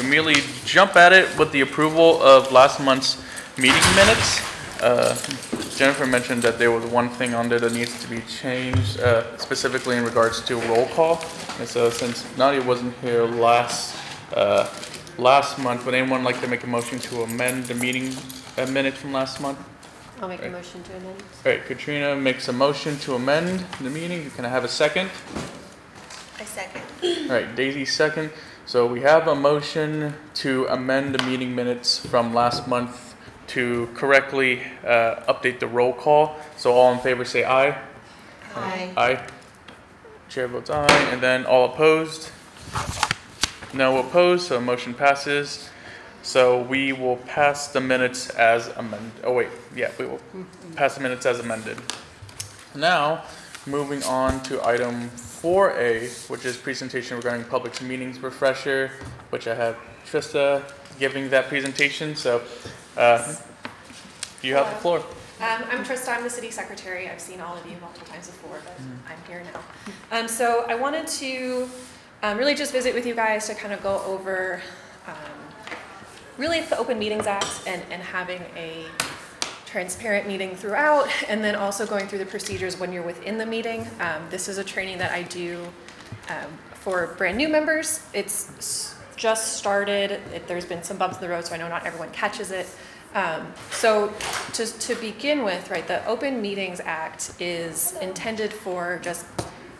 immediately jump at it with the approval of last month's meeting minutes. Jennifer mentioned that there was one thing on there that needs to be changed, specifically in regards to roll call. And so since Nadia wasn't here last month, would anyone like to make a motion to amend the meeting minutes from last month? I'll make a motion to amend. All right, Katrina makes a motion to amend the meeting. Can I have a second? I second. All right, Daisy second. So we have a motion to amend the meeting minutes from last month to correctly update the roll call. So all in favor say aye. Aye. Aye. Chair votes aye. And then all opposed? No opposed, so motion passes. So we will pass the minutes as amended. Oh wait, yeah, we will pass the minutes as amended. Now, moving on to item 4A, which is presentation regarding public meetings refresher, which I have Trista giving that presentation. So you have the floor. I'm Trista, I'm the city secretary. I've seen all of you multiple times before, but I'm here now. So I wanted to really just visit with you guys to kind of go over really the Open Meetings Act and having a transparent meeting throughout, and then also going through the procedures when you're within the meeting. This is a training that I do for brand new members. It's just started. There's been some bumps in the road, so I know not everyone catches it. So to begin with, right, the Open Meetings Act is intended for just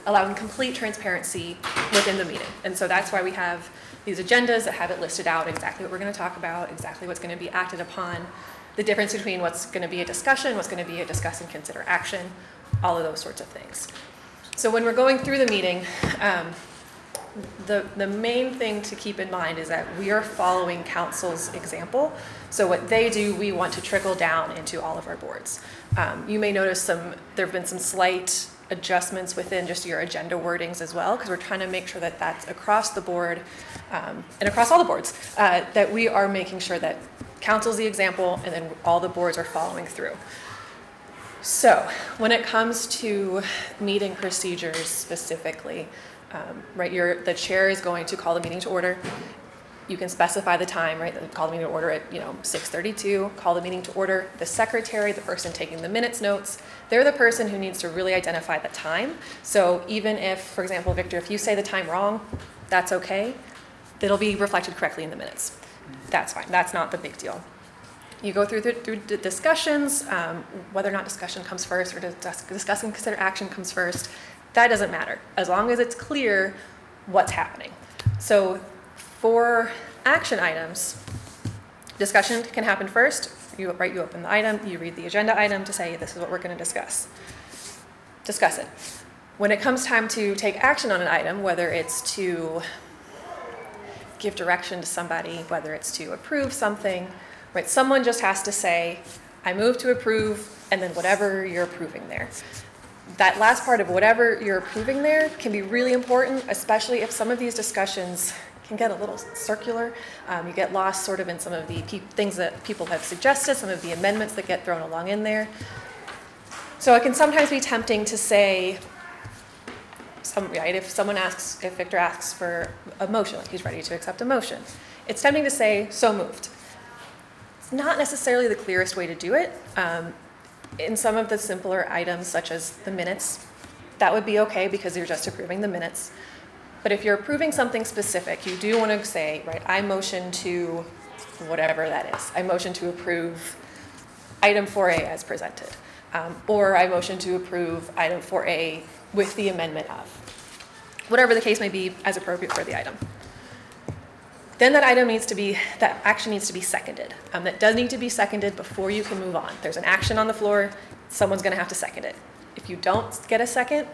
allowing complete transparency within the meeting. And so that's why we have these agendas that have it listed out exactly what we're going to talk about, exactly what's going to be acted upon, the difference between what's going to be a discussion, what's going to be a discuss and consider action, all of those sorts of things. So when we're going through the meeting, the main thing to keep in mind is that we are following council's example. So what they do, we want to trickle down into all of our boards. You may notice there have been some slight adjustments within just your agenda wordings as well, because we're trying to make sure that that's across the board and across all the boards, that we are making sure that council's the example and then all the boards are following through. So when it comes to meeting procedures specifically, right, the chair is going to call the meeting to order. You can specify the time, right? Call the meeting to order at 6:32. Call the meeting to order. The secretary, the person taking the minutes notes, they're the person who needs to really identify the time. So even if, for example, Victor, if you say the time wrong, that's okay. It'll be reflected correctly in the minutes. That's fine. That's not the big deal. You go through the discussions, whether or not discussion comes first or discuss and consider action comes first. That doesn't matter, as long as it's clear what's happening. So for action items, discussion can happen first. You open the item, you read the agenda item to say this is what we're going to discuss. Discuss it. When it comes time to take action on an item, whether it's to give direction to somebody, whether it's to approve something, right? Someone just has to say, I move to approve, and then whatever you're approving there. That last part of whatever you're approving there can be really important, especially if some of these discussions can get a little circular. You get lost sort of in some of the things that people have suggested, some of the amendments that get thrown along in there. So it can sometimes be tempting to say, right, if Victor asks for a motion, like he's ready to accept a motion, it's tempting to say, so moved. It's not necessarily the clearest way to do it. In some of the simpler items, such as the minutes, that would be okay because you're just approving the minutes. But if you're approving something specific, you do want to say, right, I motion to whatever that is. I motion to approve item 4A as presented. Or I motion to approve item 4A with the amendment of. Whatever the case may be, as appropriate for the item. Then that action needs to be seconded. That does need to be seconded before you can move on. There's an action on the floor, someone's going to have to second it. If you don't get a second,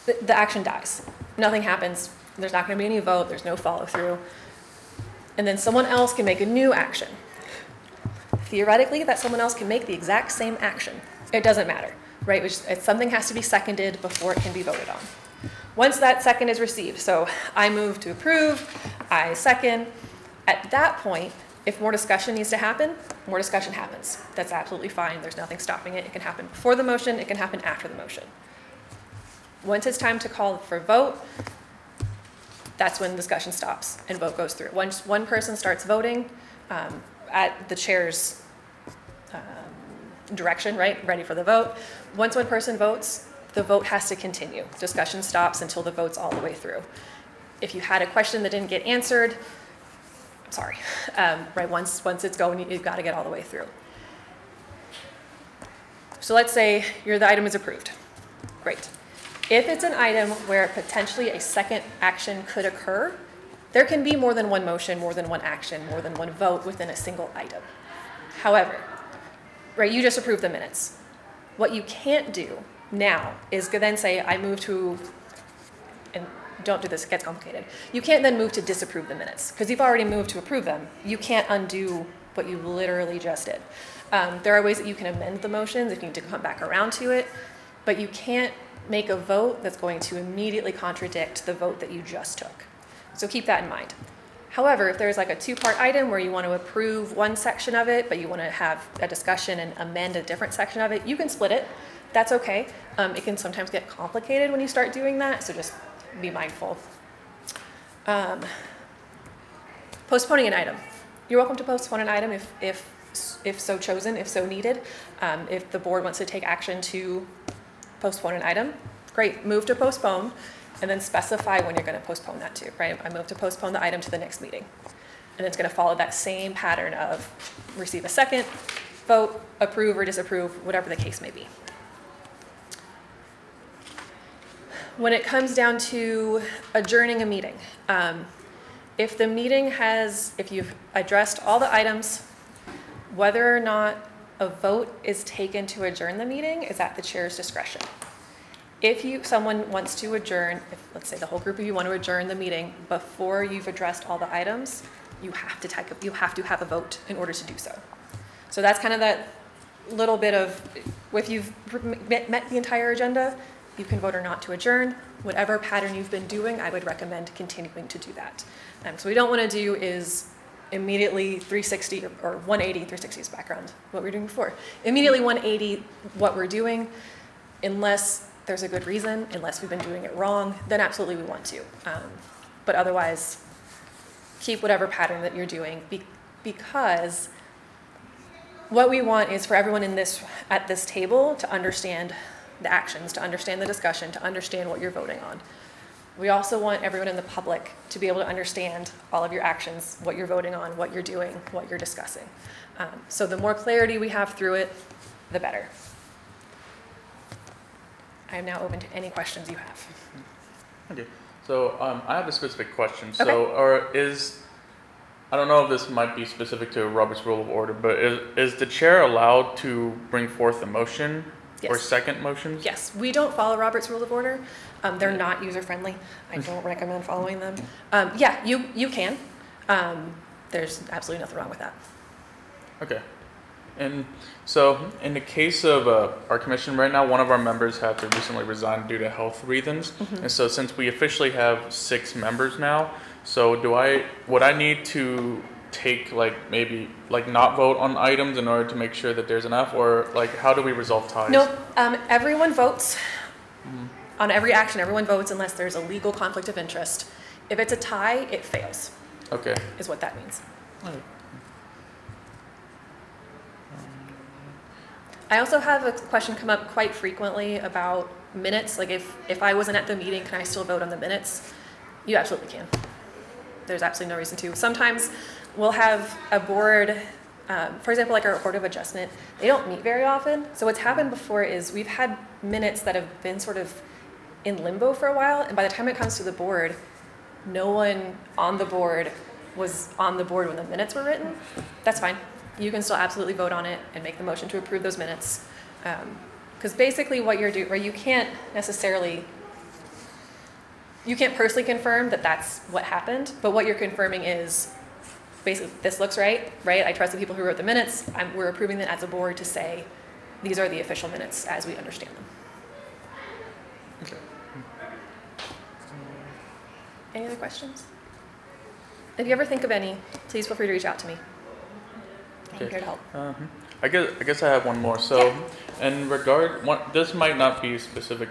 the action dies. Nothing happens. There's not going to be any vote. There's no follow through. And then someone else can make a new action. Theoretically, that someone else can make the exact same action. It doesn't matter, right? Something has to be seconded before it can be voted on. Once that second is received, so I move to approve, I second, at that point, if more discussion needs to happen, more discussion happens. That's absolutely fine. There's nothing stopping it. It can happen before the motion. It can happen after the motion. Once it's time to call for a vote, that's when discussion stops and vote goes through. Once one person starts voting at the chair's direction, right, ready for the vote, once one person votes, the vote has to continue. Discussion stops until the vote's all the way through. If you had a question that didn't get answered, I'm sorry, right, once it's going, you've got to get all the way through. So let's say the item is approved. Great. If it's an item where potentially a second action could occur, there can be more than one motion, more than one action, more than one vote within a single item. However, right, you just approved the minutes. What you can't do now is then say, I move to, and don't do this, it gets complicated. You can't then move to disapprove the minutes because you've already moved to approve them. You can't undo what you literally just did. There are ways that you can amend the motions if you need to come back around to it, but you can't make a vote that's going to immediately contradict the vote that you just took. So keep that in mind. However, if there's like a two-part item where you want to approve one section of it, but you want to have a discussion and amend a different section of it, you can split it. That's okay. It can sometimes get complicated when you start doing that, so just be mindful. Postponing an item. You're welcome to postpone an item if so chosen, if so needed. If the board wants to take action to postpone an item, great, move to postpone, and then specify when you're going to postpone that to, right? I move to postpone the item to the next meeting. And it's going to follow that same pattern of receive a second, vote, approve or disapprove, whatever the case may be. When it comes down to adjourning a meeting, if the meeting if you've addressed all the items, whether or not a vote is taken to adjourn the meeting is at the chair's discretion. If someone wants to adjourn, let's say the whole group of you want to adjourn the meeting before you've addressed all the items, you have to have a vote in order to do so. So that's kind of that little bit of, if you've met the entire agenda, you can vote or not to adjourn. Whatever pattern you've been doing, I would recommend continuing to do that. So what we don't want to do is immediately 360 or 180, 360 is background, what we were doing before. Immediately 180 what we're doing, unless there's a good reason, unless we've been doing it wrong, then absolutely we want to. But otherwise, keep whatever pattern that you're doing because what we want is for everyone at this table to understand the actions, to understand the discussion, to understand what you're voting on. We also want everyone in the public to be able to understand all of your actions, what you're voting on, what you're doing, what you're discussing. So the more clarity we have through it, the better. I am now open to any questions you have. Okay. So I have a specific question. Okay. So I don't know if this might be specific to Robert's Rule of Order, but is the chair allowed to bring forth a motion? Yes. Or second motions? Yes, we don't follow Robert's Rule of Order. They're not user-friendly. I don't recommend following them. Yeah, you can. There's absolutely nothing wrong with that. Okay. And so in the case of our commission right now, one of our members had to recently resign due to health reasons. Mm-hmm. And so since we officially have 6 members now, so would I need to take maybe not vote on items in order to make sure that there's enough, or how do we resolve ties? No, everyone votes. Mm-hmm. On every action, everyone votes unless there's a legal conflict of interest. If it's a tie, it fails. Okay. Is what that means. Okay. I also have a question come up quite frequently about minutes. If I wasn't at the meeting, can I still vote on the minutes? You absolutely can. There's absolutely no reason to. Sometimes we'll have a board, for example, our Board of Adjustment, they don't meet very often. So what's happened before is we've had minutes that have been sort of in limbo for a while, and by the time it comes to the board, no one on the board was on the board when the minutes were written. That's fine. You can still absolutely vote on it and make the motion to approve those minutes. Because basically what you're doing, you can't personally confirm that that's what happened, but what you're confirming is basically this looks right? I trust the people who wrote the minutes. We're approving them as a board to say these are the official minutes as we understand them. Okay. Any other questions? If you ever think of any, please feel free to reach out to me. I'm here to help. I guess I have one more. So, in regard, this might not be specific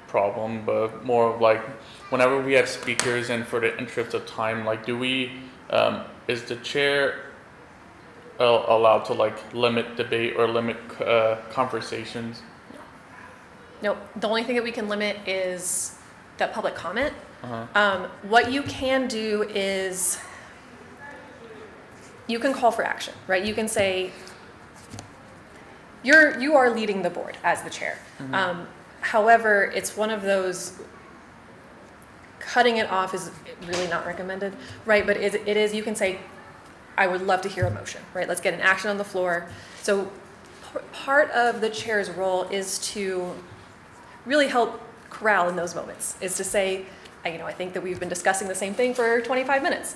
problem, but more of like whenever we have speakers and for the interest of time, like do we, is the chair allowed to like limit debate or limit conversations? Nope, the only thing that we can limit is that public comment. Uh-huh. What you can do is you can call for action, right? You can say, you are leading the board as the chair. Mhm. However, it's one of those, cutting it off is really not recommended, right? But it is, you can say, I would love to hear a motion, right? Let's get an action on the floor. So part of the chair's role is to really help corral in those moments, is to say, I think that we've been discussing the same thing for 25 minutes.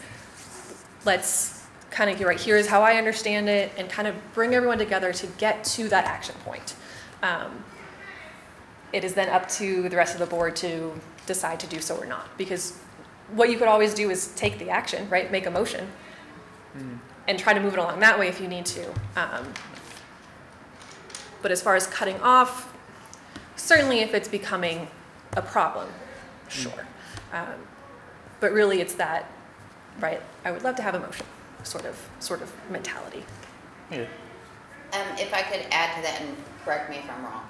Let's kind of, right, here's how I understand it, and kind of bring everyone together to get to that action point. It is then up to the rest of the board to decide to do so or not, because what you could always do is take the action, right, make a motion, and try to move it along that way if you need to. But as far as cutting off, certainly if it's becoming a problem, sure. But really it's that, right, I would love to have a motion sort of mentality. Yeah. If I could add to that, and correct me if I'm wrong,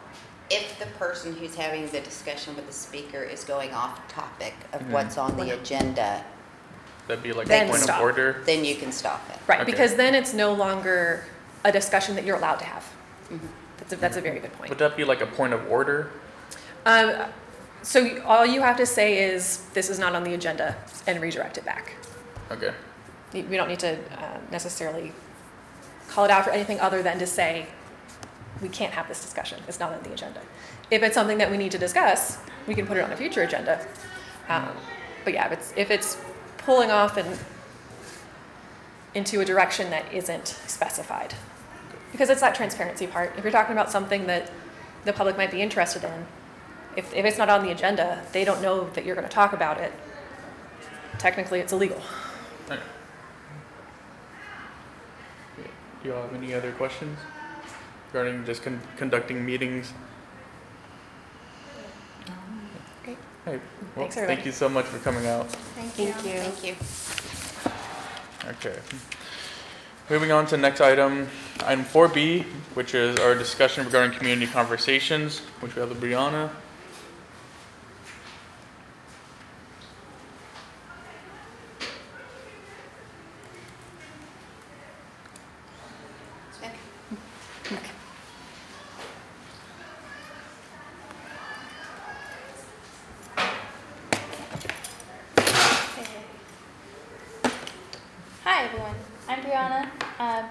if the person who's having the discussion with the speaker is going off topic of what's on the agenda, That'd be like Then a point stop. of order. then you can stop it. Right, Okay. because then it's no longer a discussion that you're allowed to have. Mhm. That's a very good point. Would that be like a point of order? So all you have to say is, this is not on the agenda, and redirect it back. Okay. We don't need to necessarily call it out for anything other than to say, we can't have this discussion, it's not on the agenda. If it's something that we need to discuss, we can put it on a future agenda. But yeah, if it's pulling off and into a direction that isn't specified. Because it's that transparency part. If you're talking about something that the public might be interested in, if it's not on the agenda, they don't know that you're going to talk about it. Technically, it's illegal. Okay. Do you all have any other questions regarding just conducting meetings? Great. Hey, well, Thanks, everybody. thank you so much for coming out. Thank you. Thank you. Okay. Moving on to next item 4B, which is our discussion regarding community conversations, which we have Brianna. Hi everyone, I'm Brianna,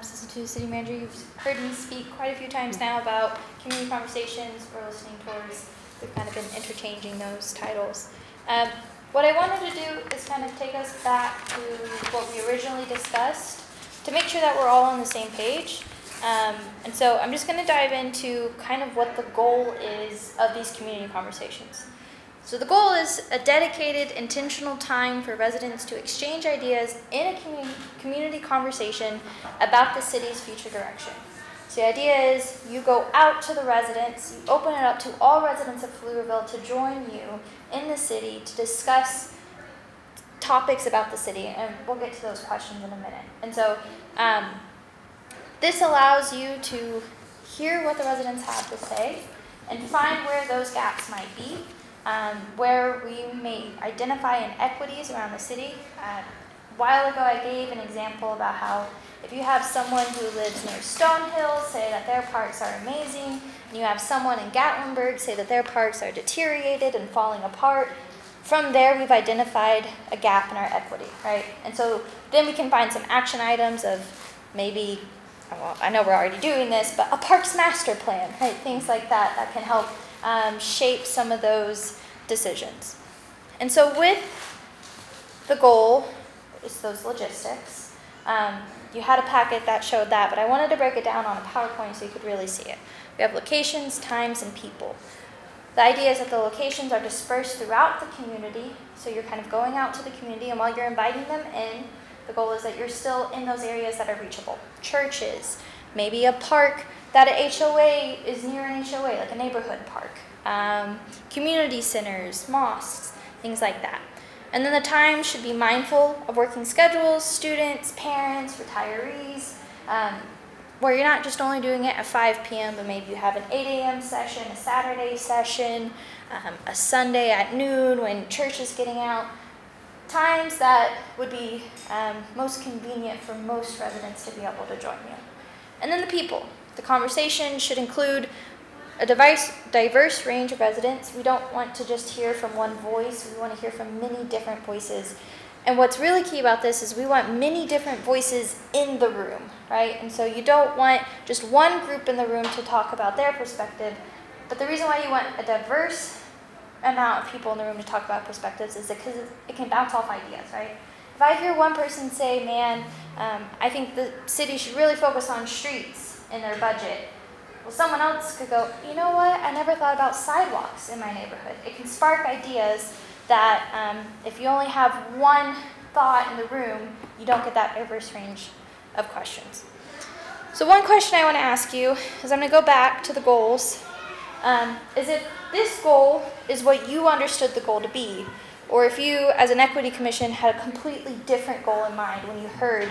Assistant to the City Manager. You've heard me speak quite a few times now about community conversations or listening tours. We've kind of been interchanging those titles. What I wanted to do is kind of take us back to what we originally discussed to make sure that we're all on the same page. And so I'm just going to dive into kind of what the goal is of these community conversations. So the goal is a dedicated, intentional time for residents to exchange ideas in a community conversation about the city's future direction. So the idea is you go out to the residents, you open it up to all residents of Pflugerville to join you in the city to discuss topics about the city, and we'll get to those questions in a minute. And so this allows you to hear what the residents have to say and find where those gaps might be. Where we may identify inequities around the city. A while ago I gave an example about how if you have someone who lives near Stonehill say that their parks are amazing, and you have someone in Gatlinburg say that their parks are deteriorated and falling apart, from there we've identified a gap in our equity, right? And so then we can find some action items of maybe, well, I know we're already doing this, but a parks master plan, right? Things like that that can help shape some of those decisions. And so with the goal is those logistics. You had a packet that showed that, but I wanted to break it down on a PowerPoint so you could really see it. We have locations, times, and people. The idea is that the locations are dispersed throughout the community, so you're kind of going out to the community, and while you're inviting them in, the goal is that you're still in those areas that are reachable. Churches, maybe a park that an HOA is near an HOA, like a neighborhood park, community centers, mosques, things like that. And then the time should be mindful of working schedules, students, parents, retirees, where you're not just only doing it at 5 p.m., but maybe you have an 8 a.m. session, a Saturday session, a Sunday at noon when church is getting out. Times that would be most convenient for most residents to be able to join you. And then the people. The conversation should include a diverse range of residents. We don't want to just hear from one voice. We want to hear from many different voices. And what's really key about this is we want many different voices in the room, right? And so you don't want just one group in the room to talk about their perspective. But the reason why you want a diverse amount of people in the room to talk about perspectives is because it can bounce off ideas, right? If I hear one person say, man, I think the city should really focus on streets in their budget, well, someone else could go, you know what, I never thought about sidewalks in my neighborhood. It can spark ideas that if you only have one thought in the room, you don't get that diverse range of questions. So one question I want to ask you is, I'm going to go back to the goals, is if this goal is what you understood the goal to be, or if you, as an equity commission, had a completely different goal in mind when you heard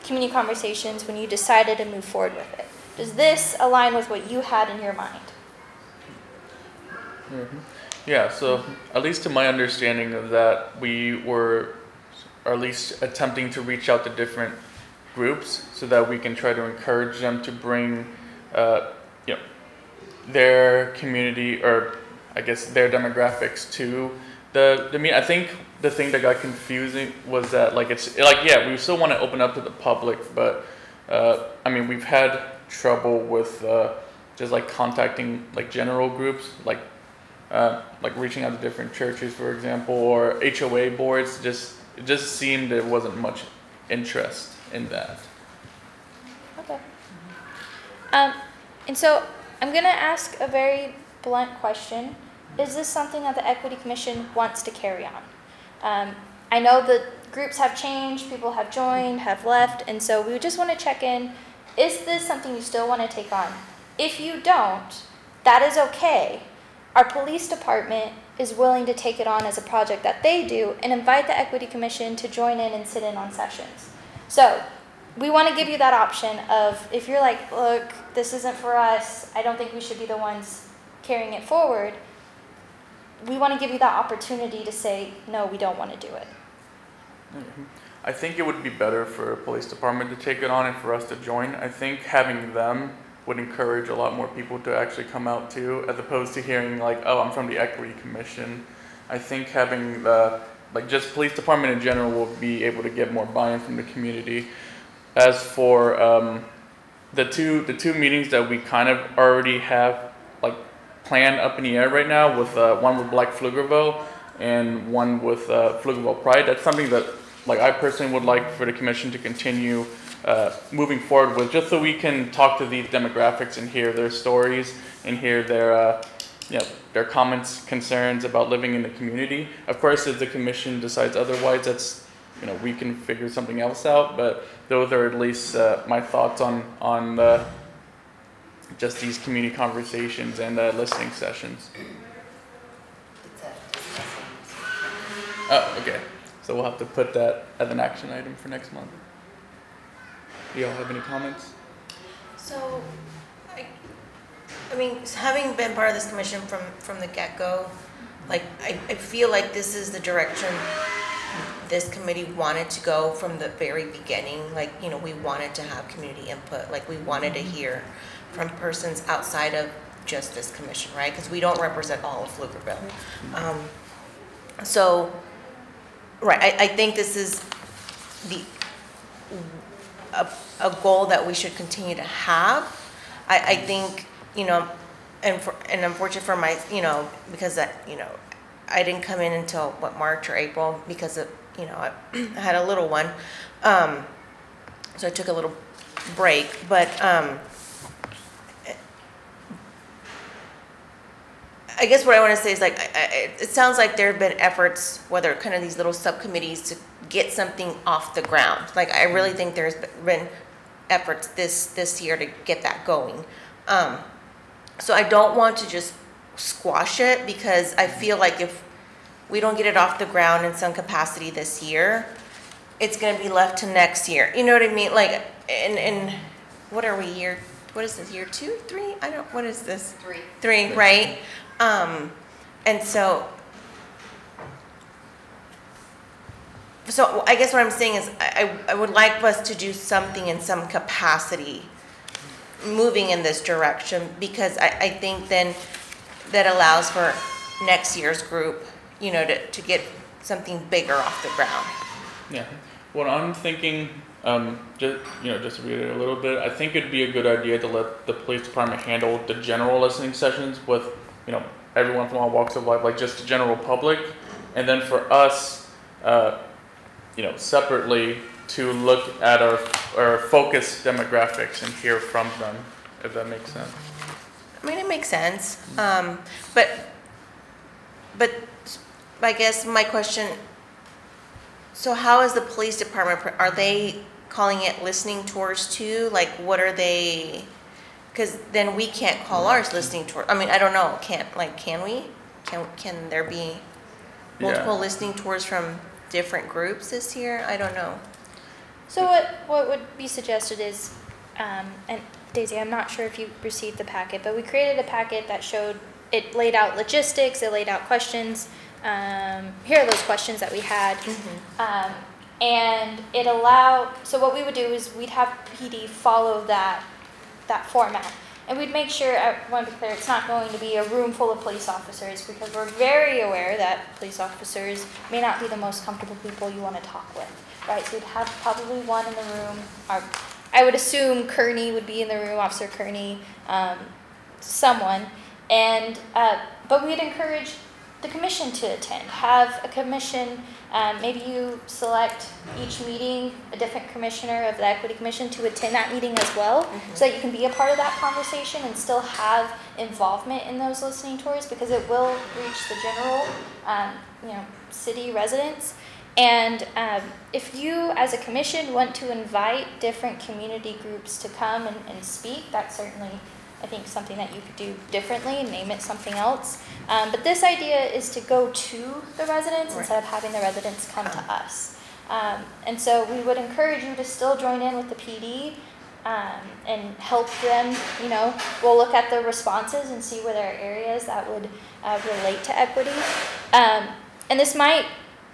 community conversations, when you decided to move forward with it. Does this align with what you had in your mind? Mm-hmm. Yeah, so at least to my understanding of that, we were at least attempting to reach out to different groups so that we can try to encourage them to bring their community, or I guess their demographics, to the meeting. I think the thing that got confusing was that we still want to open up to the public, but we've had trouble with just like contacting like general groups, like reaching out to different churches, for example, or HOA boards. It just seemed there wasn't much interest in that. Okay. And so I'm going to ask a very blunt question. Is this something that the Equity Commission wants to carry on? I know the groups have changed, people have joined, have left, and so we just want to check in. Is this something you still want to take on? If you don't, that is okay. Our police department is willing to take it on as a project that they do and invite the Equity Commission to join in and sit in on sessions. So we want to give you that option of, if you're like, look, this isn't for us, I don't think we should be the ones carrying it forward, we want to give you that opportunity to say, no, we don't want to do it. Mm-hmm. I think it would be better for a police department to take it on and for us to join. I think having them would encourage a lot more people to actually come out too, as opposed to hearing like, oh, I'm from the Equity Commission. I think having just police department in general will be able to get more buy-in from the community. As for the two meetings that we kind of already have like planned up in the air right now, with one with Black Pflugerville and one with Pflugerville Pride, that's something that like I personally would like for the commission to continue moving forward with, just so we can talk to these demographics and hear their stories and hear their comments, concerns about living in the community. Of course, if the commission decides otherwise, that's, we can figure something else out, but those are at least my thoughts on just these community conversations and listening sessions. Oh, okay. So we'll have to put that as an action item for next month. Do y'all have any comments? So, having been part of this commission from the get-go, I feel like this is the direction this committee wanted to go from the very beginning. We wanted to have community input. We wanted to hear from persons outside of just this commission, right? Because we don't represent all of Pflugerville. Right, I think this is a goal that we should continue to have. I think, and unfortunate for my, because I didn't come in until March or April, because of, I had a little one, so I took a little break. But I guess what I want to say is it sounds like there have been efforts, whether kind of these little subcommittees, to get something off the ground. I really think there's been efforts this year to get that going. So I don't want to just squash it, because I feel like if we don't get it off the ground in some capacity this year, it's gonna be left to next year. You know what I mean? Like, and what are we, what is this, year 2, 3? What is this? 3. 3, right? And so I guess what I'm saying is I would like us to do something in some capacity moving in this direction, because I think then that allows for next year's group, you know, to get something bigger off the ground. Yeah. What I'm thinking, just to read it a little bit, I think it'd be a good idea to let the police department handle the general listening sessions with, everyone from all walks of life, like just the general public, and then for us, separately to look at our focus demographics and hear from them, if that makes sense. I mean, it makes sense. But I guess my question, so how is the police department, are they calling it listening tours too? Like, what are they, because then we can't call ours listening tour. I mean, I don't know, can we? Can there be multiple listening tours from different groups this year? I don't know. So what would be suggested is, and Daisy, I'm not sure if you received the packet, but we created a packet that it laid out logistics, it laid out questions. Here are those questions that we had. Mm-hmm. And it allowed, so what we would do is we'd have PD follow that format. And we'd make sure, I want to be clear, it's not going to be a room full of police officers, because we're very aware that police officers may not be the most comfortable people you want to talk with, right? So we'd have probably one in the room. I would assume Kearney would be in the room, Officer Kearney, someone. And, but we'd encourage the commission to attend. Have a commission, maybe you select each meeting a different commissioner of the Equity Commission to attend that meeting as well, so that you can be a part of that conversation and still have involvement in those listening tours, because it will reach the general, city residents. And if you as a commission want to invite different community groups to come and speak, that's certainly, I think, something that you could do differently and name it something else. But this idea is to go to the residents instead of having the residents come to us. And so we would encourage you to still join in with the PD and help them. We'll look at the responses and see where there are areas that would relate to equity. And this might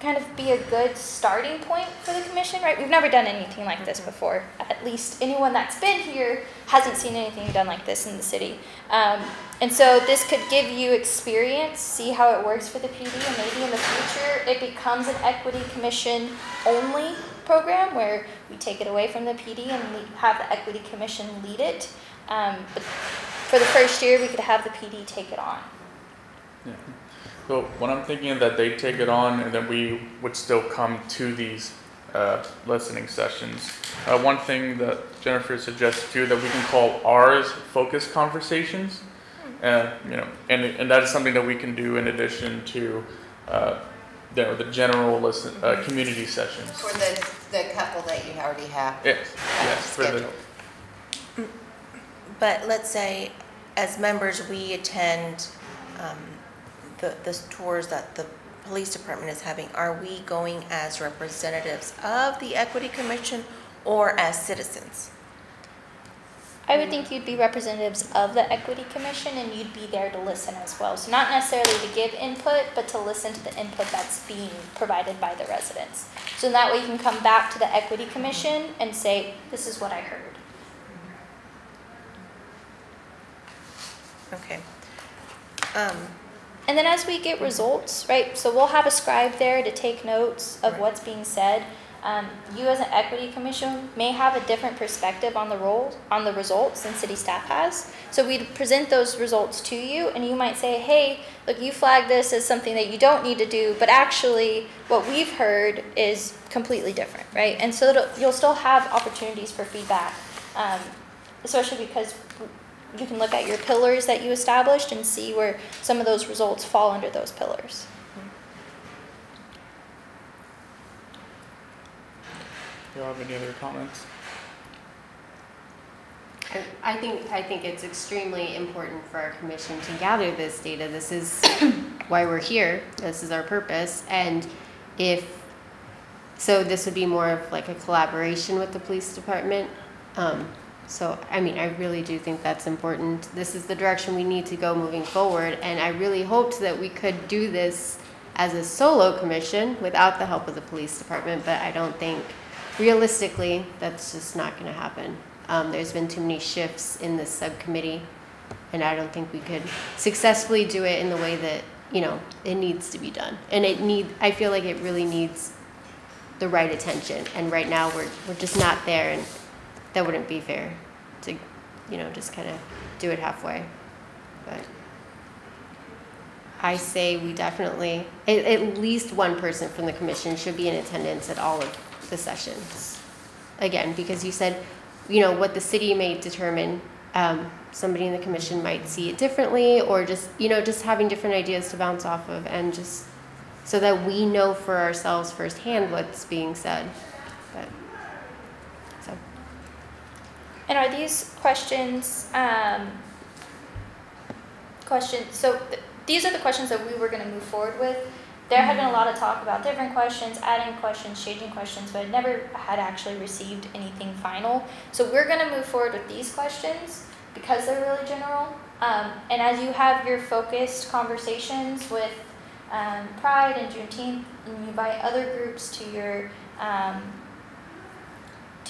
kind of be a good starting point for the commission, right? We've never done anything like this before. At least anyone that's been here hasn't seen anything done like this in the city. And so this could give you experience, see how it works for the PD, and maybe in the future it becomes an Equity Commission only program where we take it away from the PD and we have the Equity Commission lead it. But for the first year, we could have the PD take it on. Yeah. So what I'm thinking is that they take it on, and then we would still come to these listening sessions. One thing that Jennifer suggested too, that we can call ours focus conversations, and that is something that we can do in addition to the general community sessions. For the couple that you already have. Yes. Scheduled. But let's say, as members, we attend the tours that the police department is having. Are we going as representatives of the Equity Commission or as citizens? I would think you'd be representatives of the Equity Commission, and you'd be there to listen as well. So not necessarily to give input, but to listen to the input that's being provided by the residents. So that way you can come back to the Equity Commission and say, this is what I heard. Okay. And then as we get results, right, so we'll have a scribe there to take notes of what's being said. You as an Equity Commission may have a different perspective on the results than city staff has. So we'd present those results to you, and you might say, hey, look, you flagged this as something that you don't need to do, but actually what we've heard is completely different, right? And so you'll still have opportunities for feedback, especially because you can look at your pillars that you established and see where some of those results fall under those pillars. Do you have any other comments? I think it's extremely important for our commission to gather this data. This is why we're here. This is our purpose. And so this would be more of like a collaboration with the police department. So, I mean, I really do think that's important. This is the direction we need to go moving forward. And I really hoped that we could do this as a solo commission without the help of the police department, but I don't think, realistically, that's just not going to happen. There's been too many shifts in this subcommittee, and I don't think we could successfully do it in the way that, you know, it needs to be done. And I feel like it really needs the right attention. And right now we're just not there, and that wouldn't be fair to, you know, just kind of do it halfway. But I say we definitely, at least one person from the commission should be in attendance at all of the sessions. Again, because you said, you know, what the city may determine, somebody in the commission might see it differently, or just, you know, just having different ideas to bounce off of, and just so that we know for ourselves firsthand what's being said. But, so. And are these questions, these are the questions that we were going to move forward with. There had been a lot of talk about different questions, adding questions, changing questions, but I never had actually received anything final. So we're going to move forward with these questions because they're really general. And as you have your focused conversations with Pride and Juneteenth, and you invite other groups to your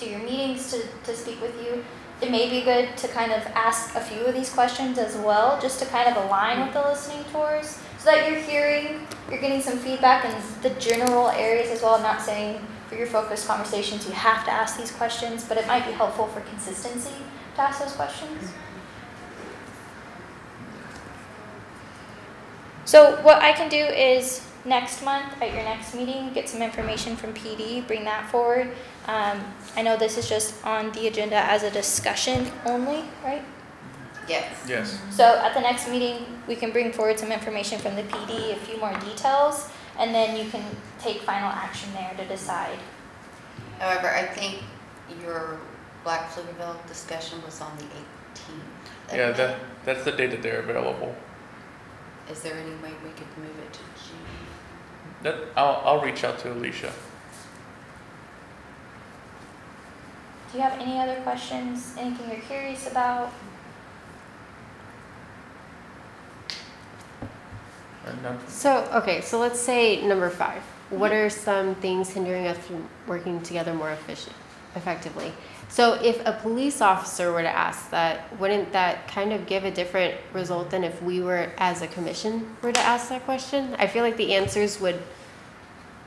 meetings to speak with you, it may be good to kind of ask a few of these questions as well, just to kind of align with the listening tours, so that you're getting some feedback in the general areas as well. I'm not saying for your focused conversations you have to ask these questions, but it might be helpful for consistency to ask those questions. So what I can do is next month at your next meeting, get some information from PD, bring that forward. I know this is just on the agenda as a discussion only, right? Yes. Yes. So at the next meeting, we can bring forward some information from the PD, a few more details, and then you can take final action there to decide. However, I think your Black Pflugerville discussion was on the 18th. Yeah, that's the date that they're available. Is there any way we could move it to June? I'll reach out to Alicia. Do you have any other questions? Anything you're curious about? So, okay, so let's say number 5. What are some things hindering us from working together more effectively? So if a police officer were to ask that, wouldn't that kind of give a different result than if we were, as a commission, were to ask that question? I feel like the answers would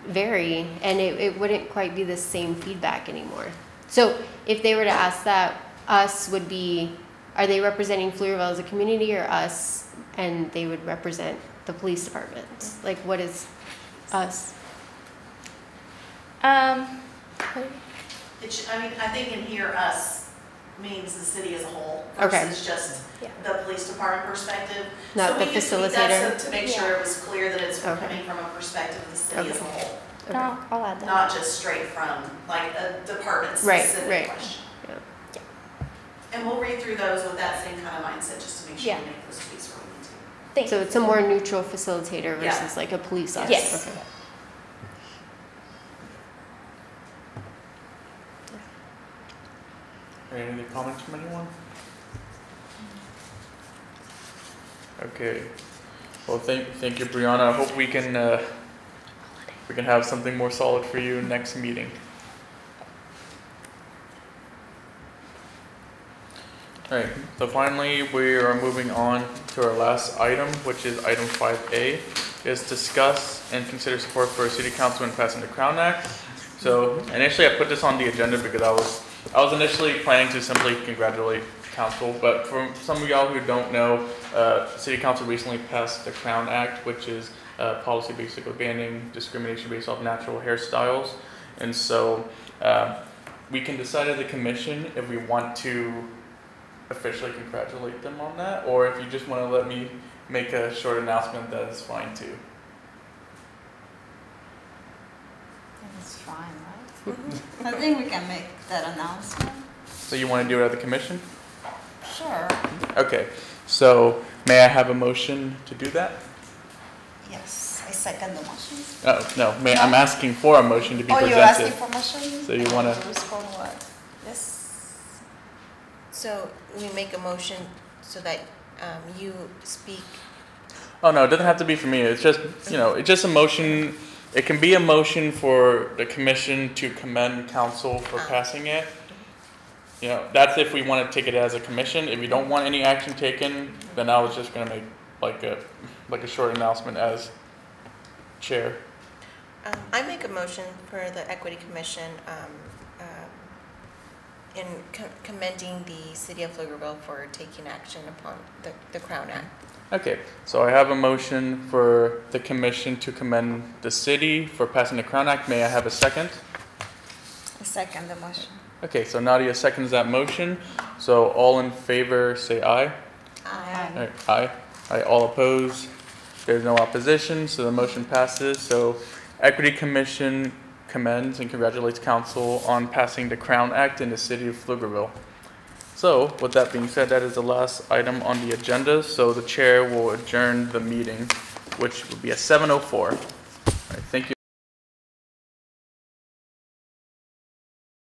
vary, and it wouldn't quite be the same feedback anymore. So if they were to ask that, us would be, are they representing Pflugerville as a community, or us, and they would represent the police department? Like, what is us? I think in here, us means the city as a whole Okay. versus just Yeah. the police department perspective. Not So the we just tweaked that facilitator? so to make sure it was clear that it's Okay. coming from a perspective of the city as a Okay. whole, Okay. No, I'll add that. not just straight from like a department Right, specific right. question. Yeah. And we'll read through those with that same kind of mindset just to make sure Yeah. we make those tweaks where we need to. Thank So you. it's a more neutral facilitator Yeah. versus like a police officer? Yes. Okay. Any other comments from anyone? Okay. Well, thank you, Brianna. I hope we can have something more solid for you next meeting. All right. So finally, we are moving on to our last item, which is item 5A, is discuss and consider support for a city council in passing the Crown Act. So initially, I put this on the agenda because I was initially planning to simply congratulate council, but for some of y'all who don't know, City Council recently passed the Crown Act, which is a policy basically banning discrimination based off natural hairstyles. And so we can decide as a commission if we want to officially congratulate them on that, or if you just want to let me make a short announcement, that is fine too. It's fine, right? I think we can make that announcement. So you want to do it at the commission? Sure. Okay, so may I have a motion to do that? Yes, I second the motion. Oh, no, I'm asking for a motion to be Oh, presented. you're asking for motion? So you wanna- For what? Yes. So we make a motion so that you speak. Oh, no, it doesn't have to be for me. It's just, it's just a motion. It can be a motion for the commission to commend council for passing it. That's if we want to take it as a commission. If you don't want any action taken, then I was just going to make like a short announcement as chair. I make a motion for the Equity Commission in commending the City of Pflugerville for taking action upon the Crown Act. Okay, so I have a motion for the commission to commend the city for passing the Crown Act. May I have a second? I second the motion. Okay, so Nadia seconds that motion. So all in favor, say aye. Aye. Aye. Aye. All opposed? There's no opposition, so the motion passes. So Equity Commission commends and congratulates council on passing the Crown Act in the city of Pflugerville. So with that being said, that is the last item on the agenda. So the chair will adjourn the meeting, which will be at 7:04. All right, thank you.